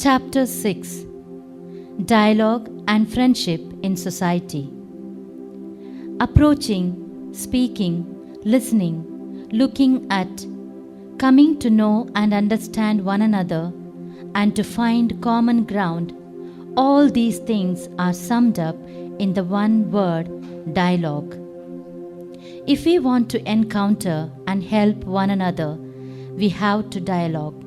Chapter 6: Dialogue and Friendship in Society. Approaching, speaking, listening, looking at, coming to know and understand one another, and to find common ground, all these things are summed up in the one word, dialogue. If we want to encounter and help one another, we have to dialogue.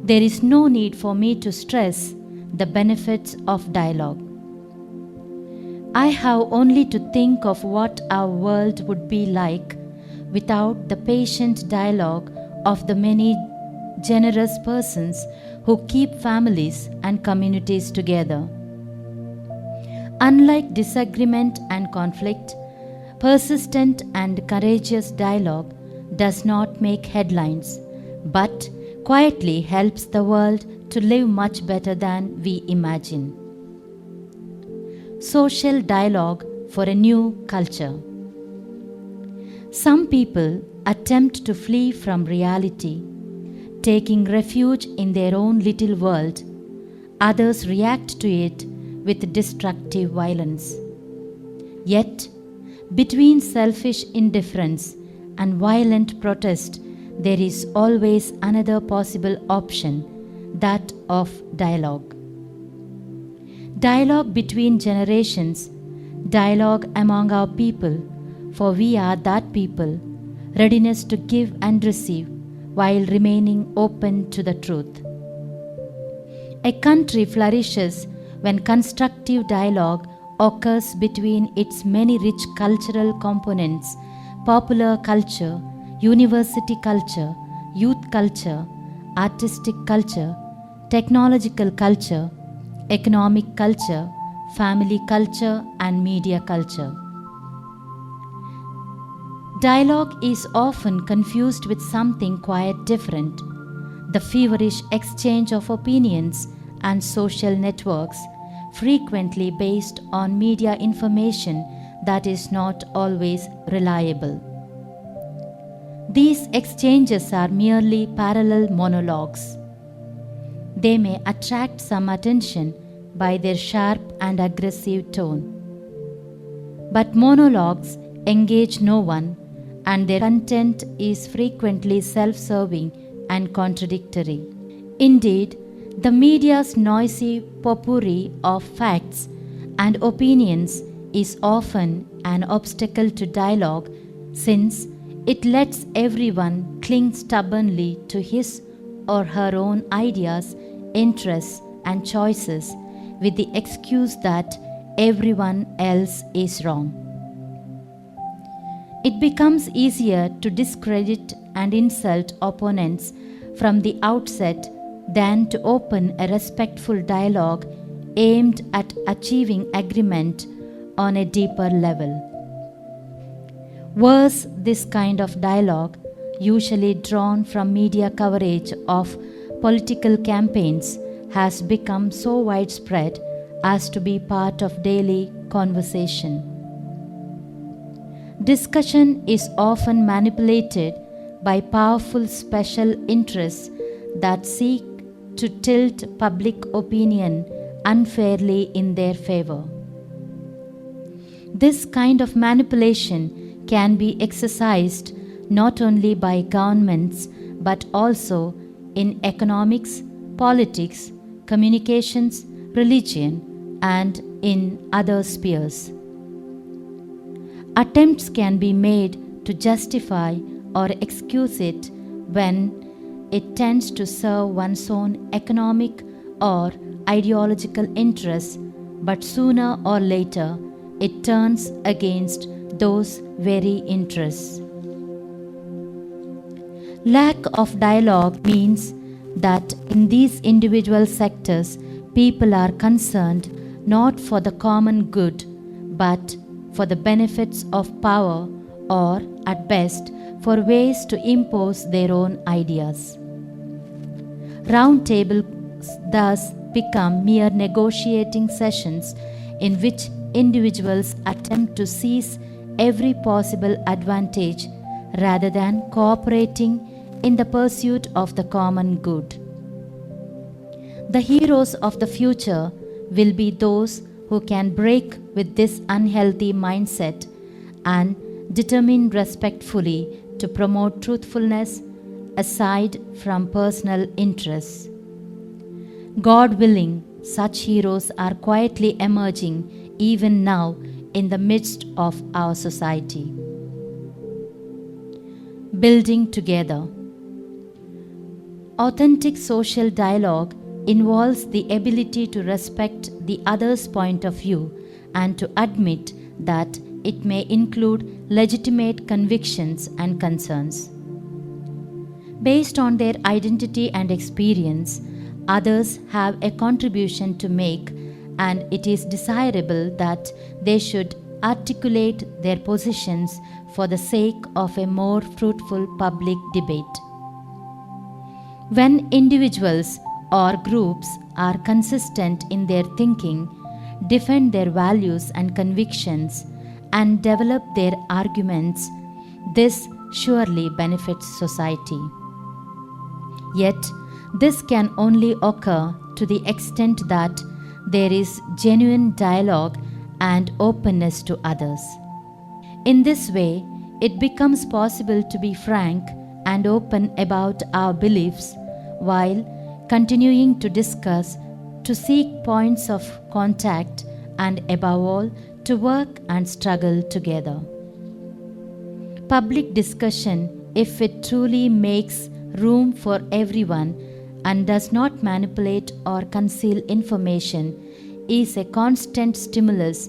There is no need for me to stress the benefits of dialogue. I have only to think of what our world would be like without the patient dialogue of the many generous persons who keep families and communities together. Unlike disagreement and conflict, persistent and courageous dialogue does not make headlines, but quietly helps the world to live much better than we imagine. Social dialogue for a new culture. Some people attempt to flee from reality, taking refuge in their own little world. Others react to it with destructive violence. Yet, between selfish indifference and violent protest, there is always another possible option, that of dialogue. Dialogue between generations, dialogue among our people, for we are that people, readiness to give and receive while remaining open to the truth. A country flourishes when constructive dialogue occurs between its many rich cultural components: popular culture, university culture, youth culture, artistic culture, technological culture, economic culture, family culture, and media culture. Dialogue is often confused with something quite different: the feverish exchange of opinions and social networks, frequently based on media information that is not always reliable. These exchanges are merely parallel monologues. They may attract some attention by their sharp and aggressive tone. But monologues engage no one, and their content is frequently self-serving and contradictory. Indeed, the media's noisy potpourri of facts and opinions is often an obstacle to dialogue, since it lets everyone cling stubbornly to his or her own ideas, interests, and choices with the excuse that everyone else is wrong. It becomes easier to discredit and insult opponents from the outset than to open a respectful dialogue aimed at achieving agreement on a deeper level. Worse, this kind of dialogue, usually drawn from media coverage of political campaigns, has become so widespread as to be part of daily conversation. Discussion is often manipulated by powerful special interests that seek to tilt public opinion unfairly in their favor. This kind of manipulation can be exercised not only by governments but also in economics, politics, communications, religion, and in other spheres. Attempts can be made to justify or excuse it when it tends to serve one's own economic or ideological interests, but sooner or later it turns against those very interests. Lack of dialogue means that in these individual sectors, people are concerned not for the common good, but for the benefits of power, or at best, for ways to impose their own ideas. Round tables thus become mere negotiating sessions in which individuals attempt to seize every possible advantage rather than cooperating in the pursuit of the common good. The heroes of the future will be those who can break with this unhealthy mindset and determine respectfully to promote truthfulness aside from personal interests. God willing, such heroes are quietly emerging even now in the midst of our society. Building together. Authentic social dialogue involves the ability to respect the other's point of view and to admit that it may include legitimate convictions and concerns. Based on their identity and experience, others have a contribution to make, and it is desirable that they should articulate their positions for the sake of a more fruitful public debate. When individuals or groups are consistent in their thinking, defend their values and convictions, and develop their arguments, this surely benefits society. Yet, this can only occur to the extent that there is genuine dialogue and openness to others. In this way, it becomes possible to be frank and open about our beliefs while continuing to discuss, to seek points of contact, and above all, to work and struggle together. Public discussion, if it truly makes room for everyone and does not manipulate or conceal information, is a constant stimulus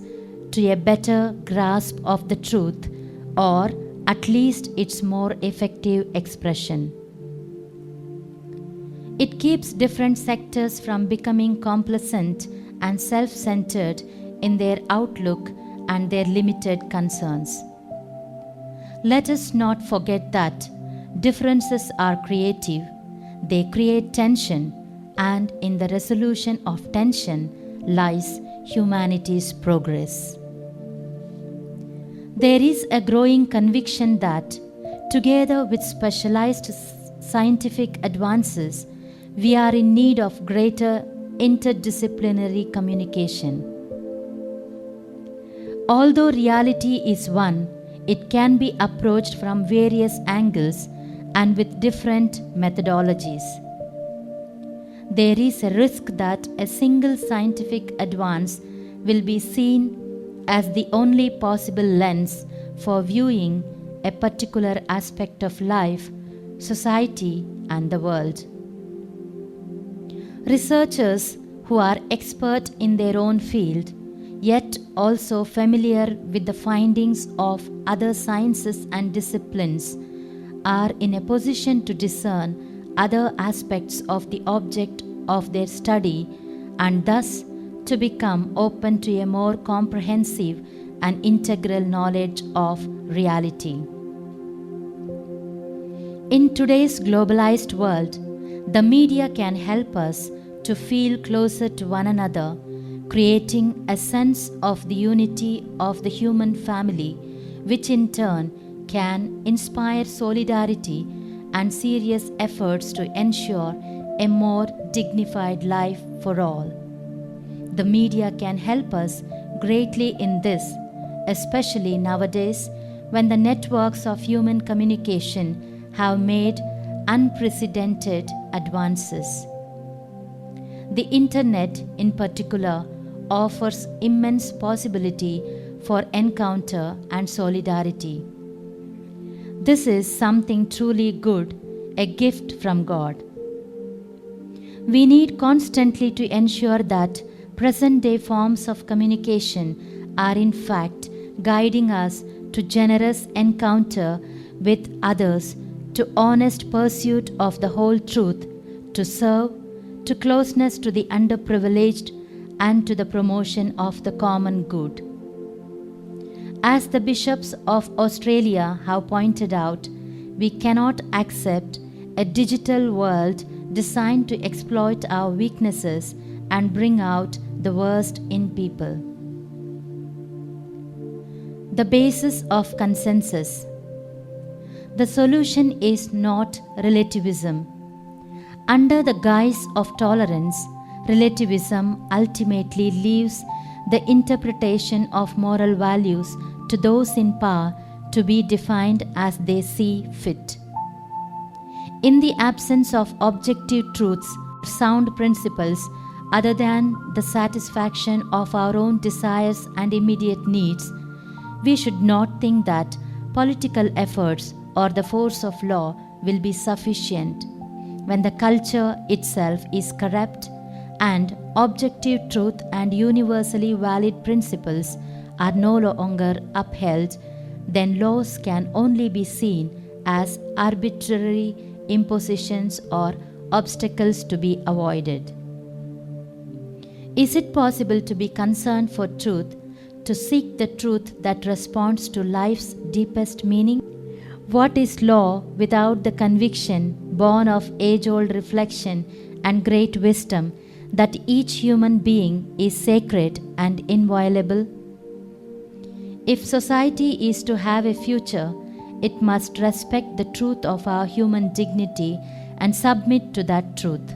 to a better grasp of the truth, or at least its more effective expression. It keeps different sectors from becoming complacent and self-centered in their outlook and their limited concerns. Let us not forget that differences are creative. They create tension, and in the resolution of tension lies humanity's progress. There is a growing conviction that, together with specialized scientific advances, we are in need of greater interdisciplinary communication. Although reality is one, it can be approached from various angles and with different methodologies. There is a risk that a single scientific advance will be seen as the only possible lens for viewing a particular aspect of life, society, and the world. Researchers who are expert in their own field, yet also familiar with the findings of other sciences and disciplines, are in a position to discern other aspects of the object of their study and thus to become open to a more comprehensive and integral knowledge of reality. In today's globalized world, the media can help us to feel closer to one another, creating a sense of the unity of the human family, which in turn can inspire solidarity and serious efforts to ensure a more dignified life for all. The media can help us greatly in this, especially nowadays when the networks of human communication have made unprecedented advances. The internet, in particular, offers immense possibility for encounter and solidarity. This is something truly good, a gift from God. We need constantly to ensure that present-day forms of communication are in fact guiding us to generous encounter with others, to honest pursuit of the whole truth, to serve, to closeness to the underprivileged, and to the promotion of the common good. As the bishops of Australia have pointed out, we cannot accept a digital world designed to exploit our weaknesses and bring out the worst in people. The basis of consensus. The solution is not relativism. Under the guise of tolerance, Relativism ultimately leaves the interpretation of moral values to those in power to be defined as they see fit. In the absence of objective truths, sound principles, other than the satisfaction of our own desires and immediate needs, we should not think that political efforts or the force of law will be sufficient when the culture itself is corrupt and objective truth and universally valid principles are no longer upheld. Then laws can only be seen as arbitrary impositions or obstacles to be avoided. Is it possible to be concerned for truth, to seek the truth that responds to life's deepest meaning? What is law without the conviction, born of age-old reflection and great wisdom, that each human being is sacred and inviolable? If society is to have a future, it must respect the truth of our human dignity and submit to that truth.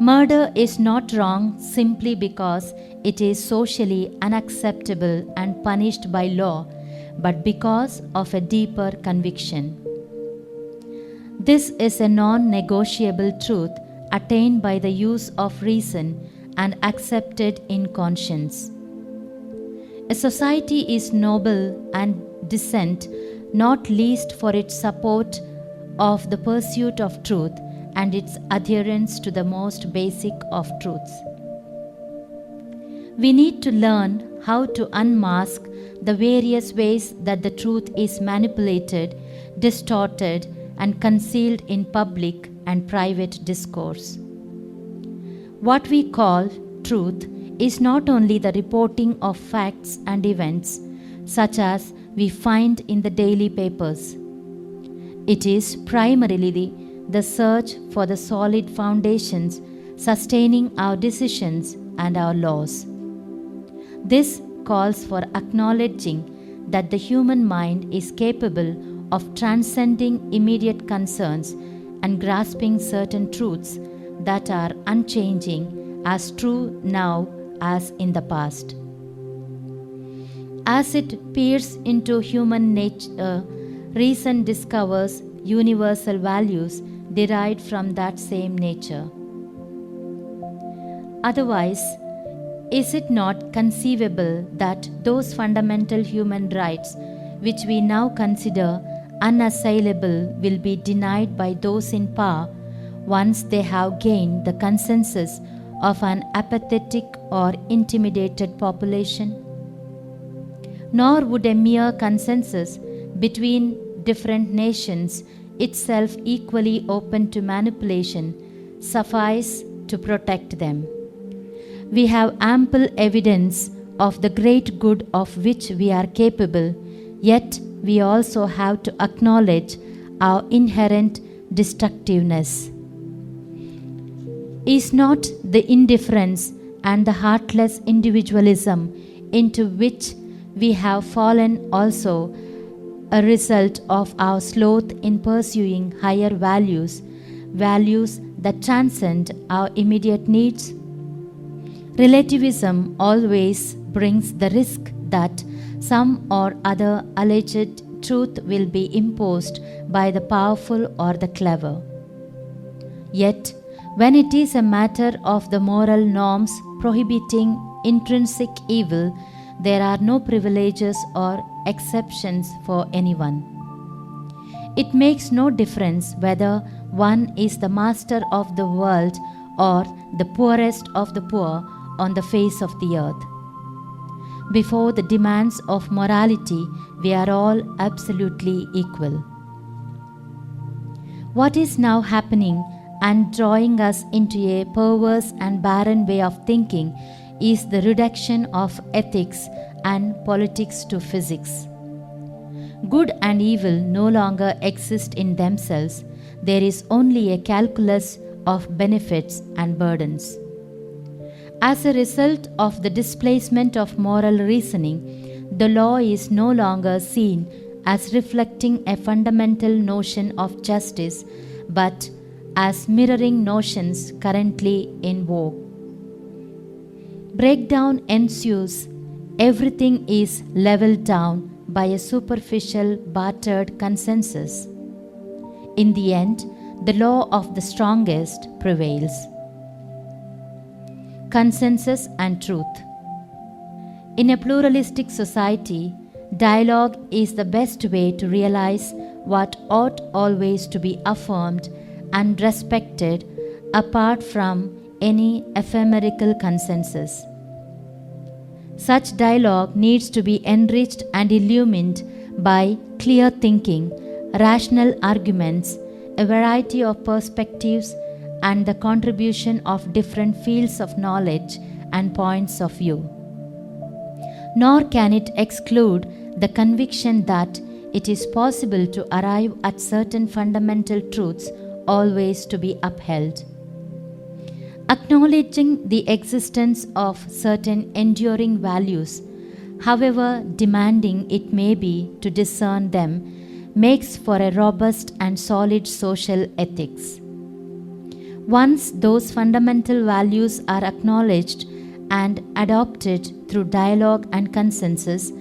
Murder is not wrong simply because it is socially unacceptable and punished by law, but because of a deeper conviction. This is a non-negotiable truth attained by the use of reason and accepted in conscience. A society is noble and decent, not least for its support of the pursuit of truth and its adherence to the most basic of truths. We need to learn how to unmask the various ways that the truth is manipulated, distorted, and concealed in public and private discourse. What we call truth is not only the reporting of facts and events, such as we find in the daily papers. It is primarily the search for the solid foundations sustaining our decisions and our laws. This calls for acknowledging that the human mind is capable of transcending immediate concerns and grasping certain truths that are unchanging, as true now as in the past. As it peers into human nature, reason discovers universal values derived from that same nature. Otherwise, is it not conceivable that those fundamental human rights which we now consider unassailable will be denied by those in power once they have gained the consensus of an apathetic or intimidated population? Nor would a mere consensus between different nations, itself equally open to manipulation, suffice to protect them. We have ample evidence of the great good of which we are capable, yet we also have to acknowledge our inherent destructiveness. Is not the indifference and the heartless individualism into which we have fallen also a result of our sloth in pursuing higher values, values that transcend our immediate needs? Relativism always brings the risk that some or other alleged truth will be imposed by the powerful or the clever. Yet, when it is a matter of the moral norms prohibiting intrinsic evil, there are no privileges or exceptions for anyone. It makes no difference whether one is the master of the world or the poorest of the poor on the face of the earth. Before the demands of morality, we are all absolutely equal. What is now happening and drawing us into a perverse and barren way of thinking is the reduction of ethics and politics to physics. Good and evil no longer exist in themselves. There is only a calculus of benefits and burdens. As a result of the displacement of moral reasoning, the law is no longer seen as reflecting a fundamental notion of justice, but as mirroring notions currently in vogue. Breakdown ensues. Everything is leveled down by a superficial, bartered consensus. In the end, the law of the strongest prevails. Consensus and truth. In a pluralistic society, dialogue is the best way to realize what ought always to be affirmed and respected apart from any ephemerical consensus. Such dialogue needs to be enriched and illumined by clear thinking, rational arguments, a variety of perspectives, and the contribution of different fields of knowledge and points of view. Nor can it exclude the conviction that it is possible to arrive at certain fundamental truths always to be upheld. Acknowledging the existence of certain enduring values, however demanding it may be to discern them, makes for a robust and solid social ethics. Once those fundamental values are acknowledged and adopted through dialogue and consensus,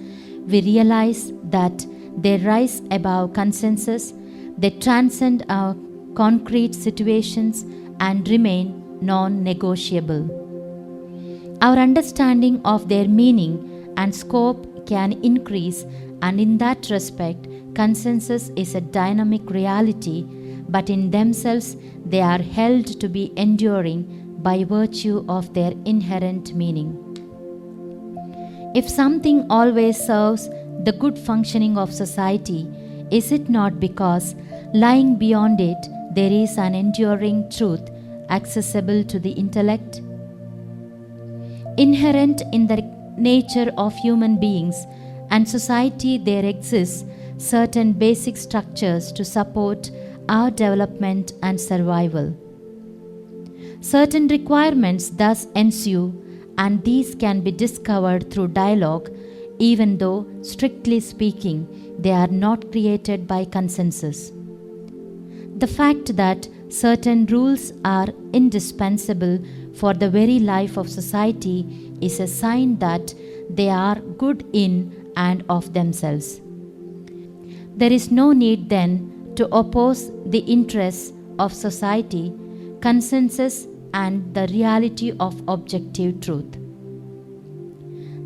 we realize that they rise above consensus, they transcend our concrete situations and remain non-negotiable. Our understanding of their meaning and scope can increase, and in that respect, consensus is a dynamic reality, but in themselves they are held to be enduring by virtue of their inherent meaning. If something always serves the good functioning of society, is it not because lying beyond it there is an enduring truth accessible to the intellect? Inherent in the nature of human beings and society, there exists certain basic structures to support our development and survival. Certain requirements thus ensue, and these can be discovered through dialogue, even though, strictly speaking, they are not created by consensus. The fact that certain rules are indispensable for the very life of society is a sign that they are good in and of themselves. There is no need then to oppose the interests of society, consensus, and the reality of objective truth.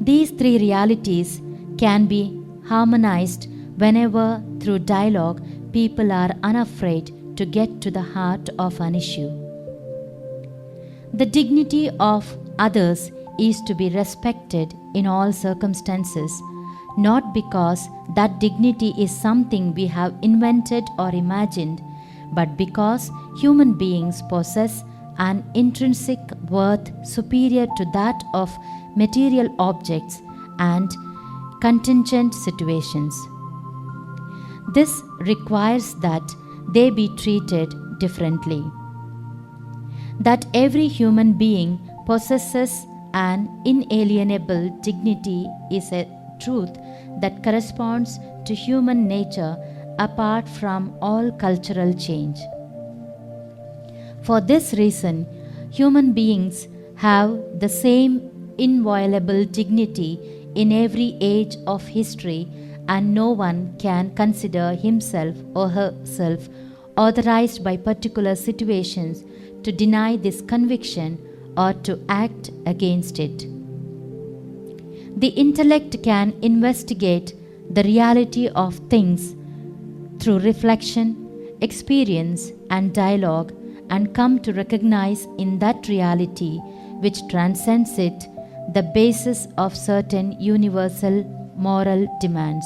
These three realities can be harmonized whenever, through dialogue, people are unafraid to get to the heart of an issue. The dignity of others is to be respected in all circumstances, not because that dignity is something we have invented or imagined, but because human beings possess an intrinsic worth superior to that of material objects and contingent situations. This requires that they be treated differently. That every human being possesses an inalienable dignity is a truth that corresponds to human nature apart from all cultural change. For this reason, human beings have the same inviolable dignity in every age of history, and no one can consider himself or herself authorized by particular situations to deny this conviction or to act against it. The intellect can investigate the reality of things through reflection, experience, and dialogue, and come to recognize in that reality, which transcends it, the basis of certain universal moral demands.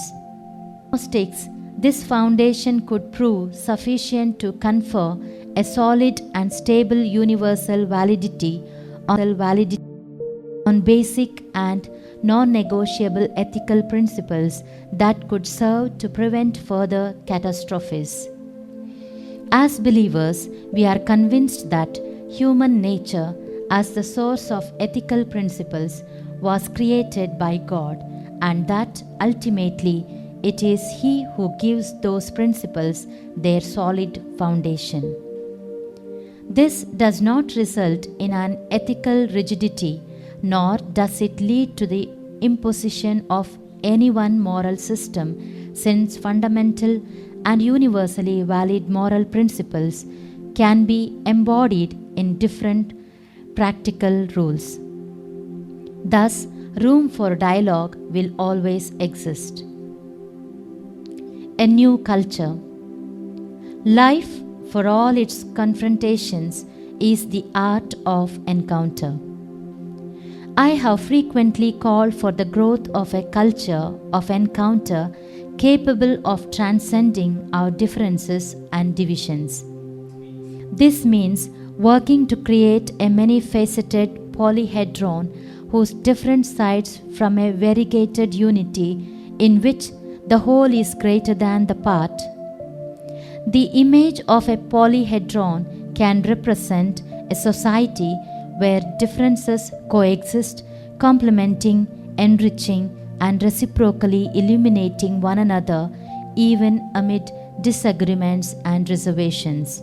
Gnostics, this foundation could prove sufficient to confer a solid and stable universal validity on basic and non-negotiable ethical principles that could serve to prevent further catastrophes. As believers, we are convinced that human nature, as the source of ethical principles, was created by God, and that ultimately it is He who gives those principles their solid foundation. This does not result in an ethical rigidity, nor does it lead to the imposition of any one moral system, since fundamental and universally valid moral principles can be embodied in different practical rules. Thus, room for dialogue will always exist. A new culture. Life, for all its confrontations, is the art of encounter. I have frequently called for the growth of a culture of encounter capable of transcending our differences and divisions. This means working to create a many-faceted polyhedron whose different sides form a variegated unity in which the whole is greater than the part. The image of a polyhedron can represent a society where differences coexist, complementing, enriching, and reciprocally illuminating one another even amid disagreements and reservations.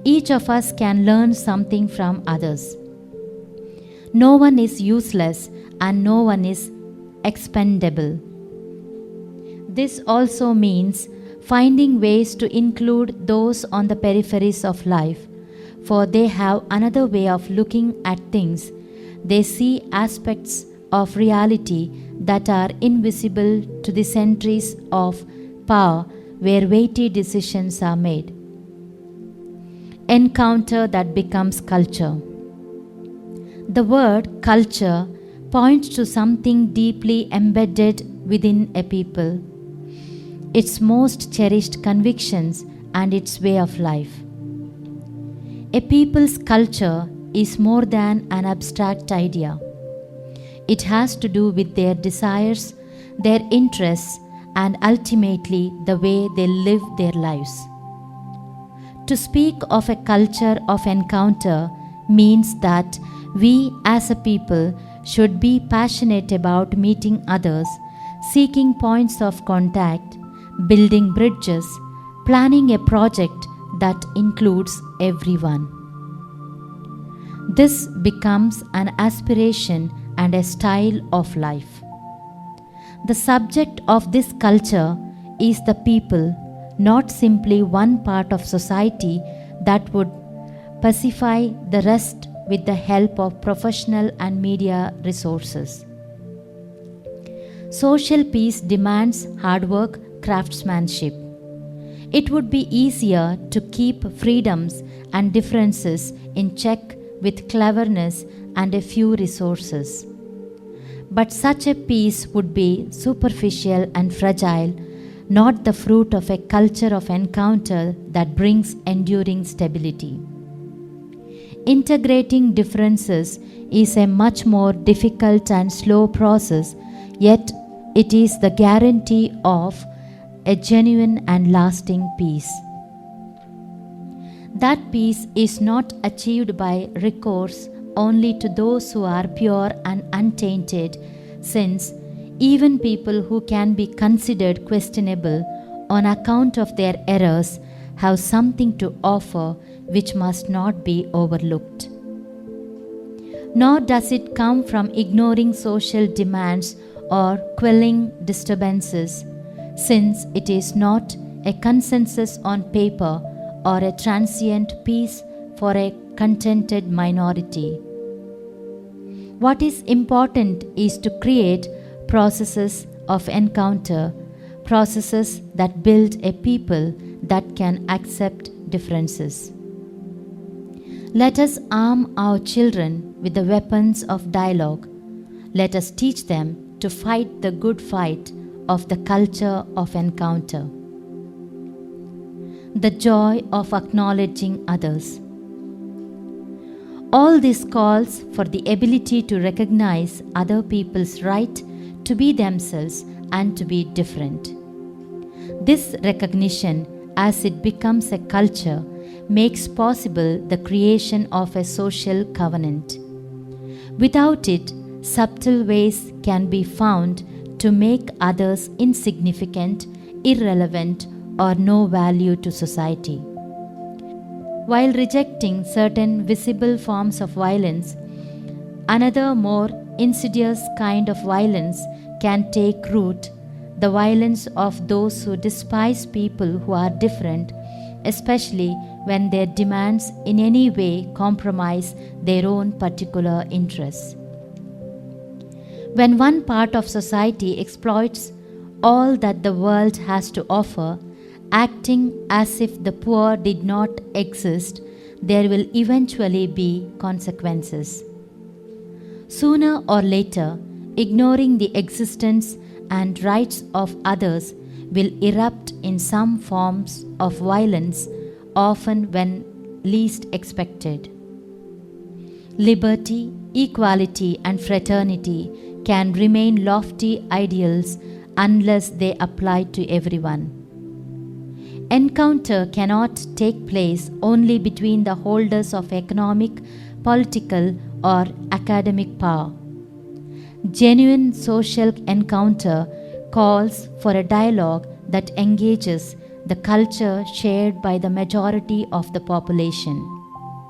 Each of us can learn something from others. No one is useless and no one is expendable. This also means finding ways to include those on the peripheries of life, for they have another way of looking at things. They see aspects of reality that are invisible to the centuries of power where weighty decisions are made. Encounter that becomes culture. The word culture points to something deeply embedded within a people, its most cherished convictions and its way of life. A people's culture is more than an abstract idea. It has to do with their desires, their interests, and ultimately the way they live their lives. To speak of a culture of encounter means that we as a people should be passionate about meeting others, seeking points of contact, building bridges, planning a project that includes everyone. This becomes an aspiration and a style of life. The subject of this culture is the people, not simply one part of society that would pacify the rest with the help of professional and media resources. Social peace demands hard work, craftsmanship. It would be easier to keep freedoms and differences in check with cleverness and a few resources. But such a peace would be superficial and fragile, not the fruit of a culture of encounter that brings enduring stability. Integrating differences is a much more difficult and slow process, yet it is the guarantee of a genuine and lasting peace. That peace is not achieved by recourse only to those who are pure and untainted, since even people who can be considered questionable on account of their errors have something to offer which must not be overlooked. Nor does it come from ignoring social demands or quelling disturbances, since it is not a consensus on paper or a transient peace for a contented minority. What is important is to create processes of encounter, processes that build a people that can accept differences. Let us arm our children with the weapons of dialogue. Let us teach them to fight the good fight of the culture of encounter. The joy of acknowledging others. All this calls for the ability to recognize other people's right to be themselves and to be different. This recognition, as it becomes a culture, makes possible the creation of a social covenant. Without it, subtle ways can be found to make others insignificant, irrelevant, or no value to society. While rejecting certain visible forms of violence, another more insidious kind of violence can take root, the violence of those who despise people who are different, especially when their demands in any way compromise their own particular interests. When one part of society exploits all that the world has to offer, acting as if the poor did not exist, there will eventually be consequences. Sooner or later, ignoring the existence and rights of others will erupt in some forms of violence, often when least expected. Liberty, equality, and fraternity can remain lofty ideals unless they apply to everyone. Encounter cannot take place only between the holders of economic, political, or academic power. Genuine social encounter calls for a dialogue that engages the culture shared by the majority of the population.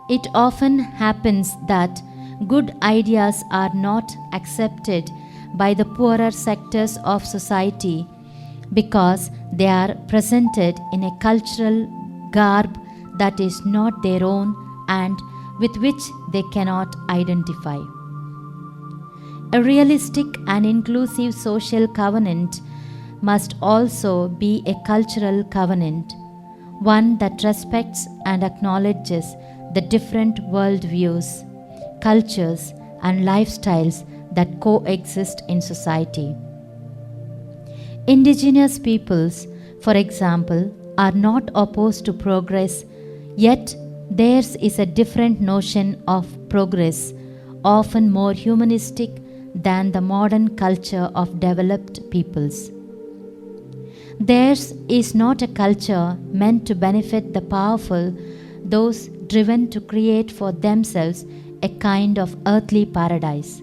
It often happens that good ideas are not accepted by the poorer sectors of society because they are presented in a cultural garb that is not their own and with which they cannot identify. A realistic and inclusive social covenant must also be a cultural covenant, one that respects and acknowledges the different worldviews, cultures, and lifestyles that coexist in society. Indigenous peoples, for example, are not opposed to progress, yet theirs is a different notion of progress, often more humanistic than the modern culture of developed peoples. Theirs is not a culture meant to benefit the powerful, those driven to create for themselves a kind of earthly paradise.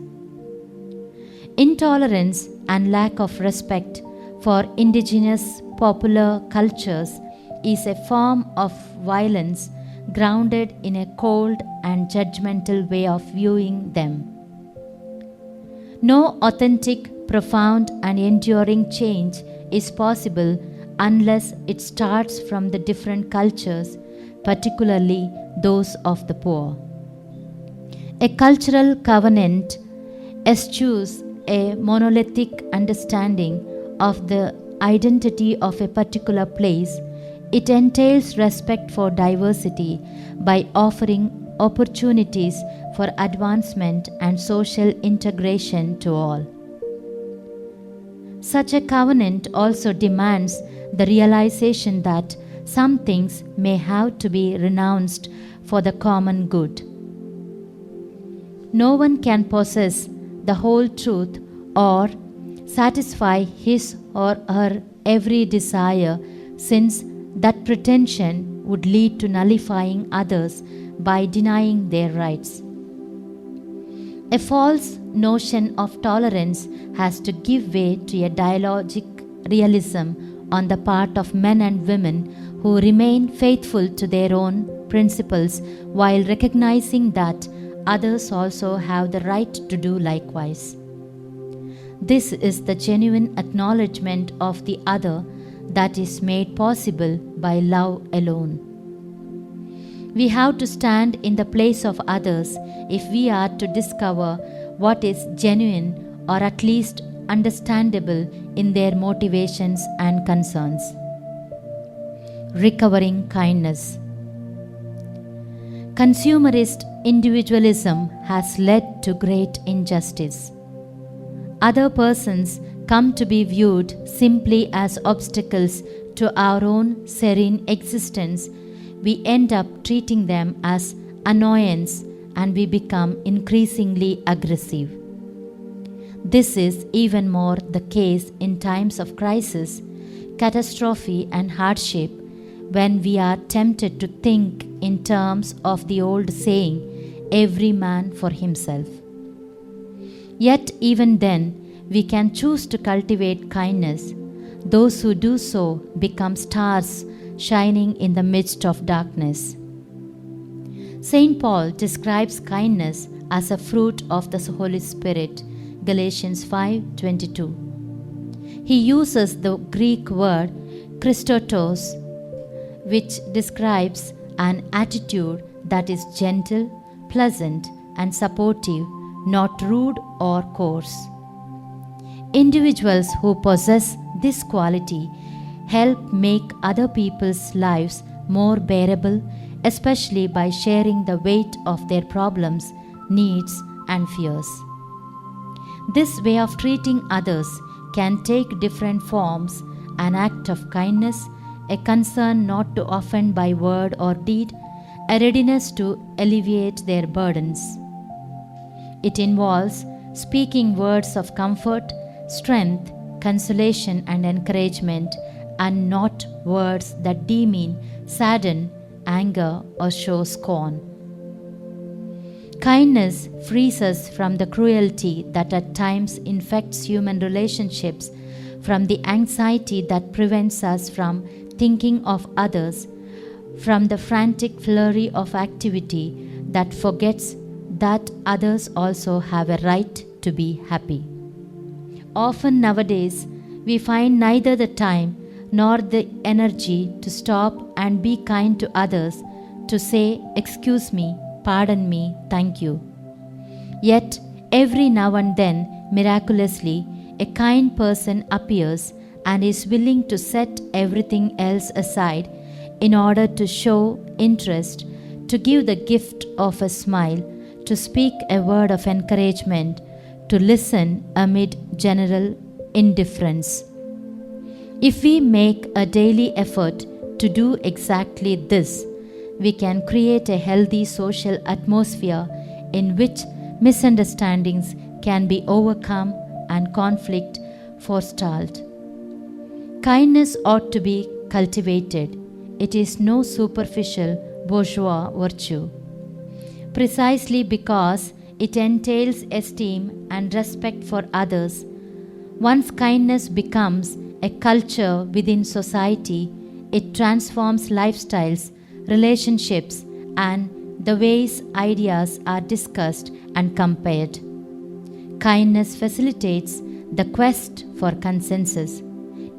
Intolerance and lack of respect for indigenous popular cultures is a form of violence grounded in a cold and judgmental way of viewing them. No authentic, profound, and enduring change is possible unless it starts from the different cultures, particularly those of the poor. A cultural covenant eschews a monolithic understanding of the identity of a particular place. It entails respect for diversity by offering opportunities for advancement and social integration to all. Such a covenant also demands the realization that some things may have to be renounced for the common good. No one can possess the whole truth or satisfy his or her every desire, since that pretension would lead to nullifying others by denying their rights. A false notion of tolerance has to give way to a dialogic realism on the part of men and women who remain faithful to their own principles while recognizing that others also have the right to do likewise. This is the genuine acknowledgement of the other that is made possible by love alone. We have to stand in the place of others if we are to discover what is genuine or at least understandable in their motivations and concerns. Recovering kindness. Consumerist individualism has led to great injustice. Other persons come to be viewed simply as obstacles to our own serene existence. We end up treating them as annoyance and we become increasingly aggressive. This is even more the case in times of crisis, catastrophe, and hardship, when we are tempted to think in terms of the old saying, "Every man for himself." Yet, even then, we can choose to cultivate kindness. Those who do so become stars shining in the midst of darkness. Saint Paul describes kindness as a fruit of the Holy Spirit, Galatians 5:22. He uses the Greek word Christotos, which describes an attitude that is gentle, pleasant, and supportive, not rude or coarse. Individuals who possess this quality help make other people's lives more bearable, especially by sharing the weight of their problems, needs, and fears. This way of treating others can take different forms: an act of kindness, a concern not to offend by word or deed, a readiness to alleviate their burdens. It involves speaking words of comfort, strength, consolation, and encouragement, and not words that demean, sadden, anger, or show scorn. Kindness frees us from the cruelty that at times infects human relationships, from the anxiety that prevents us from thinking of others, from the frantic flurry of activity that forgets that others also have a right to be happy. Often nowadays, we find neither the time nor the energy to stop and be kind to others, to say, "Excuse me, pardon me, thank you." Yet, every now and then, miraculously, a kind person appears and is willing to set everything else aside in order to show interest, to give the gift of a smile, to speak a word of encouragement, to listen amid general indifference. If we make a daily effort to do exactly this, we can create a healthy social atmosphere in which misunderstandings can be overcome and conflict forestalled. Kindness ought to be cultivated. It is no superficial bourgeois virtue. Precisely because it entails esteem and respect for others, once kindness becomes a culture within society, it transforms lifestyles, relationships, and the ways ideas are discussed and compared. Kindness facilitates the quest for consensus.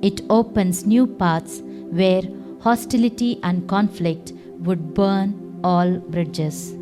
It opens new paths where hostility and conflict would burn all bridges.